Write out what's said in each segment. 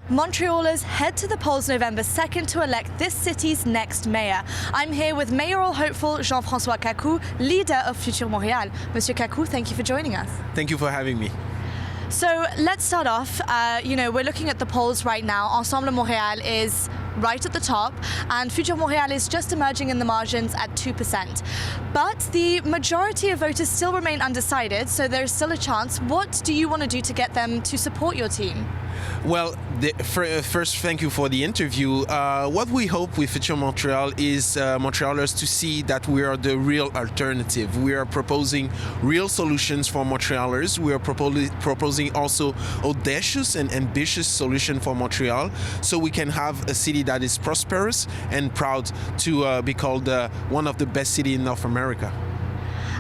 Montrealers head to the polls November 2nd to elect this city's next mayor. I'm here with mayoral hopeful Jean-François Kacou, leader of Futur Montréal. Monsieur Kacou, thank you for joining us. Thank you for having me. So let's start off. We're looking at the polls right now. Ensemble Montréal is right at the top, and Futur Montréal is just emerging in the margins at 2%. But the majority of voters still remain undecided, so there's still a chance. What do you want to do to get them to support your team? Well, first, thank you for the interview. What we hope with Futur Montreal is Montrealers to see that we are the real alternative. We are proposing real solutions for Montrealers. We are proposing also audacious and ambitious solution for Montreal, so we can have a city that is prosperous and proud to be called one of the best cities in North America.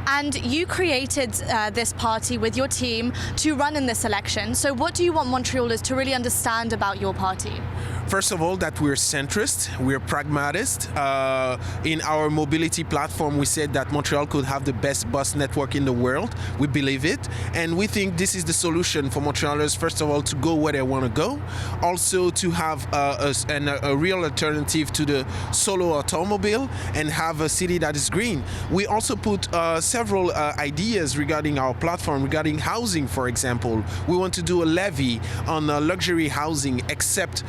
And you created this party with your team to run in this election. So what do you want Montrealers to really understand about your party? First of all, that we're centrist, we're pragmatist. In our mobility platform, we said that Montreal could have the best bus network in the world. We believe it. And we think this is the solution for Montrealers, first of all, to go where they want to go. Also to have a real alternative to the solo automobile and have a city that is green. We also put several ideas regarding our platform, regarding housing, for example. We want to do a levy on luxury housing, except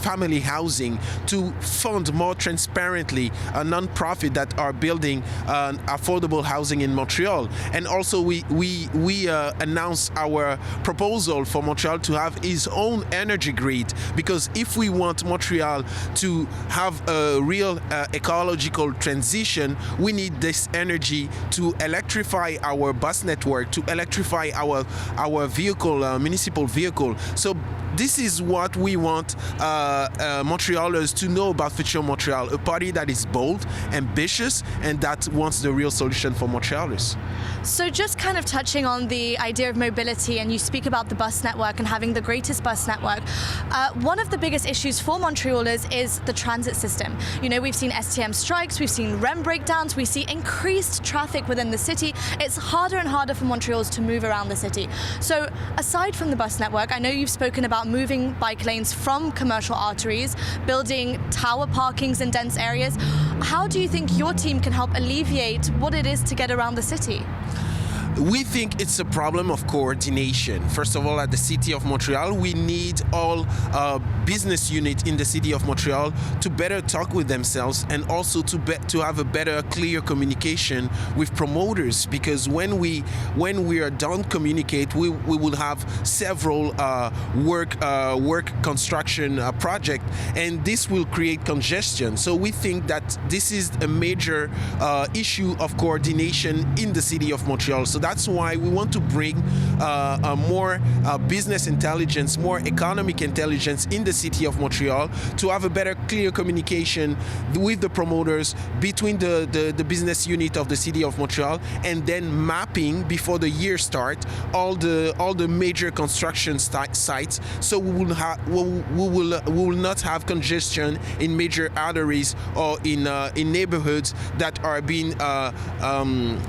family housing, to fund more transparently a non-profit that are building affordable housing in Montreal. And also we announced our proposal for Montreal to have its own energy grid, because if we want Montreal to have a real ecological transition, we need this energy to electrify our bus network, to electrify our municipal vehicle. So this is what we want Montrealers to know about Futur Montreal, a party that is bold, ambitious, and that wants the real solution for Montrealers. So just kind of touching on the idea of mobility, and you speak about the bus network and having the greatest bus network. One of the biggest issues for Montrealers is the transit system. You know, we've seen STM strikes, we've seen REM breakdowns, we see increased traffic within the city. It's harder and harder for Montrealers to move around the city. So aside from the bus network, I know you've spoken about moving bike lanes from commercial arteries, building tower parkings in dense areas. How do you think your team can help alleviate what it is to get around the city? We think it's a problem of coordination. First of all, at the City of Montreal, we need all business units in the City of Montreal to better talk with themselves, and also to have a better, clear communication with promoters. Because when we are done communicate, we will have several work construction project, and this will create congestion. So we think that this is a major issue of coordination in the City of Montreal. So that's why we want to bring more business intelligence, more economic intelligence in the City of Montreal, to have a better, clear communication with the promoters, between the business unit of the City of Montreal, and then mapping before the year start all the major construction sites, so we will not have congestion in major arteries or in neighborhoods that are being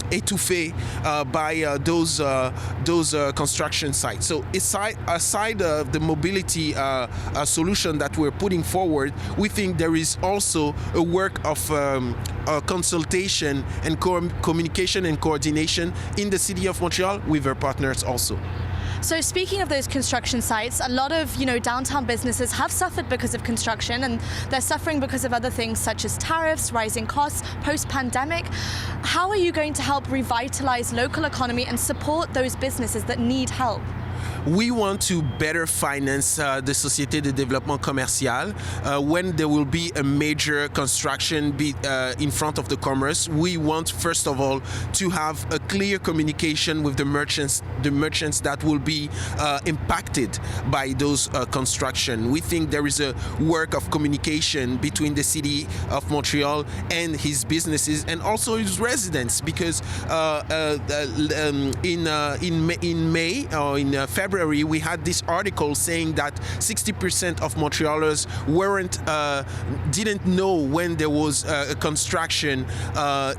étouffés by those construction sites. So aside of the mobility solution that we're putting forward, we think there is also a work of consultation and communication and coordination in the City of Montreal with our partners also. So speaking of those construction sites, a lot of downtown businesses have suffered because of construction, and they're suffering because of other things such as tariffs, rising costs, post-pandemic. How are you going to help revitalize local economy and support those businesses that need help? We want to better finance the Société de Développement Commercial. When there will be a major construction in front of the commerce, we want, first of all, to have a clear communication with the merchants that will be impacted by those construction. We think there is a work of communication between the City of Montreal and his businesses, and also his residents, because in May or in February, we had this article saying that 60% of Montrealers didn't know when there was a construction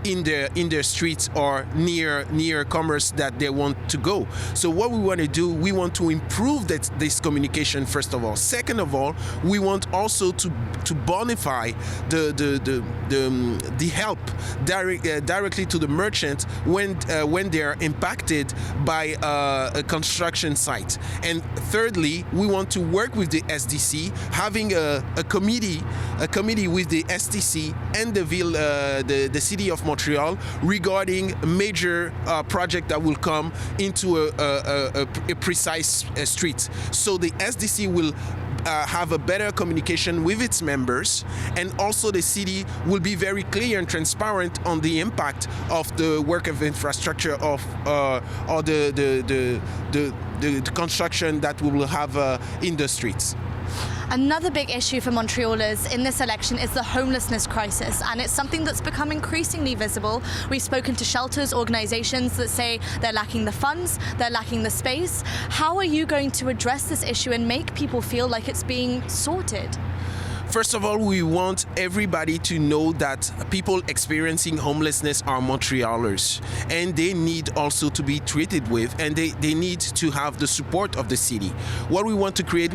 in their streets or near commerce that they want to go. So what we want to do, we want to improve this communication first of all. Second of all, we want also to bonify the help directly to the merchant when they are impacted by a construction site. And thirdly, we want to work with the SDC, having a committee with the STC and the city of Montreal regarding a major project that will come into a precise street. So the SDC will have a better communication with its members, and also the city will be very clear and transparent on the impact of the work of infrastructure or the construction that we will have in the streets. Another big issue for Montrealers in this election is the homelessness crisis, and it's something that's become increasingly visible. We've spoken to shelters, organizations that say they're lacking the funds, they're lacking the space. How are you going to address this issue and make people feel like it's being sorted? First of all, we want everybody to know that people experiencing homelessness are Montrealers, and they need also to be treated with, and they need to have the support of the city. What we want to create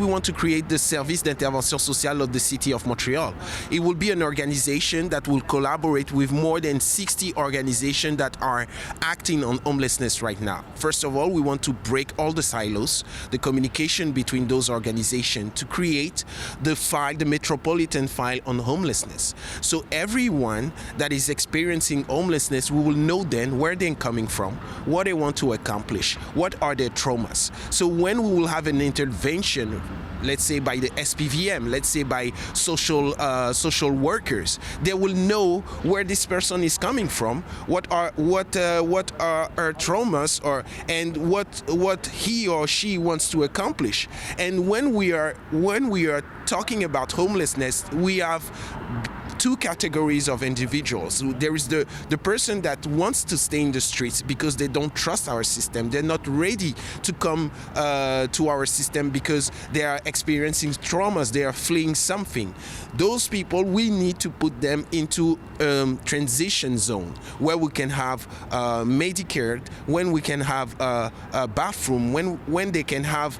the Service d'Intervention Sociale of the City of Montreal. It will be an organization that will collaborate with more than 60 organizations that are acting on homelessness right now. First of all, we want to break all the silos, the communication between those organizations, to create the metropolitan file on homelessness. So everyone that is experiencing homelessness, we will know then where they're coming from, what they want to accomplish, what are their traumas. So when we will have an intervention, let's say by the SPVM, let's say by social workers, they will know where this person is coming from, what are her traumas, and what he or she wants to accomplish. And when we are talking about homelessness, we have two categories of individuals. There is the person that wants to stay in the streets because they don't trust our system. They're not ready to come to our system because they are experiencing traumas. They are fleeing something. Those people, we need to put them into transition zone where we can have Medicare, when we can have a bathroom, when they can have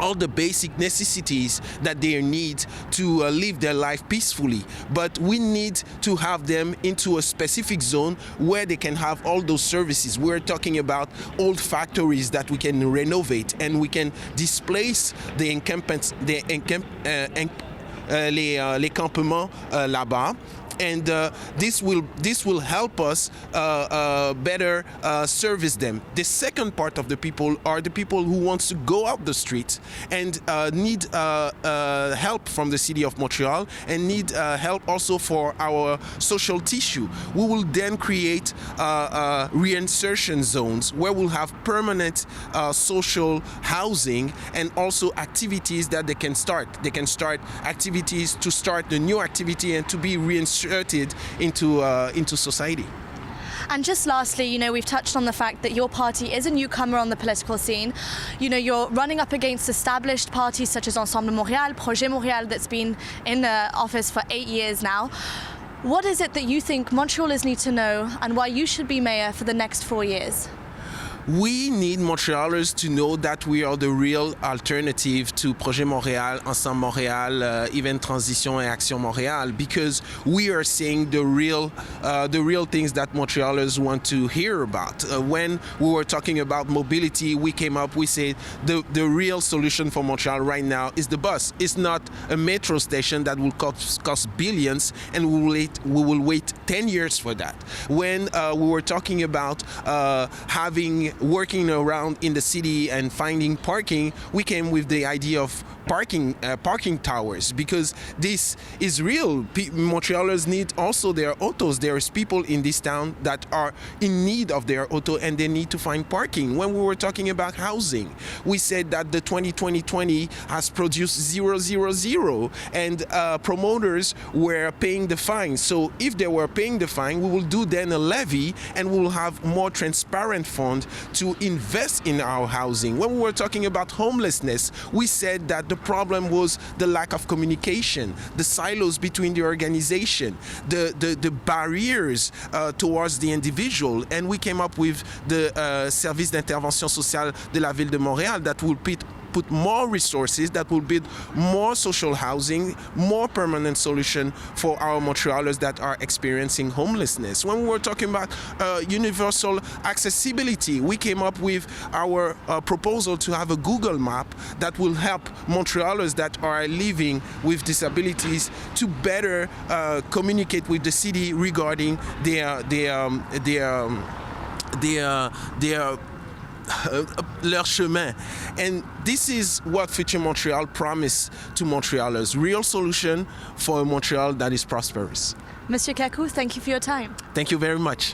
all the basic necessities that they need to live their life peacefully. But we need to have them into a specific zone where they can have all those services. We're talking about old factories that we can renovate, and we can displace les campements là-bas. And this will help us better service them. The second part of the people are the people who wants to go out the streets and need help from the city of Montreal, and need help also for our social tissue. We will then create reinsertion zones where we'll have permanent social housing and also activities that they can start. They can start activities to start the new activity and to be reinserted into society. And just lastly, we've touched on the fact that your party is a newcomer on the political scene. You're running up against established parties such as Ensemble Montréal, Projet Montréal, that's been in office for 8 years now. What is it that you think Montrealers need to know, and why you should be mayor for the next 4 years? We need Montrealers to know that we are the real alternative to Projet Montréal, Ensemble Montréal, even Transition et Action Montréal, because we are saying the real things that Montrealers want to hear about. When we were talking about mobility, we said the real solution for Montreal right now is the bus. It's not a metro station that will cost billions, and we will wait 10 years for that. When we were talking about working around in the city and finding parking, we came with the idea of parking towers, because this is real. Montrealers need also their autos. There's people in this town that are in need of their auto, and they need to find parking. When we were talking about housing, we said that the 2020 has produced 000, and promoters were paying the fine. So if they were paying the fine, we will do then a levy, and we will have more transparent fund to invest in our housing. When we were talking about homelessness, we said that the problem was the lack of communication, the silos between the organization, the barriers towards the individual, and we came up with the Service d'intervention sociale de la Ville de Montréal that will put more resources, that will build more social housing, more permanent solution for our Montrealers that are experiencing homelessness. When we were talking about universal accessibility, we came up with our proposal to have a Google map that will help Montrealers that are living with disabilities to better communicate with the city regarding leur chemin. And this is what Futur Montreal promised to Montrealers, real solution for a Montreal that is prosperous. Monsieur Kacou, thank you for your time. Thank you very much.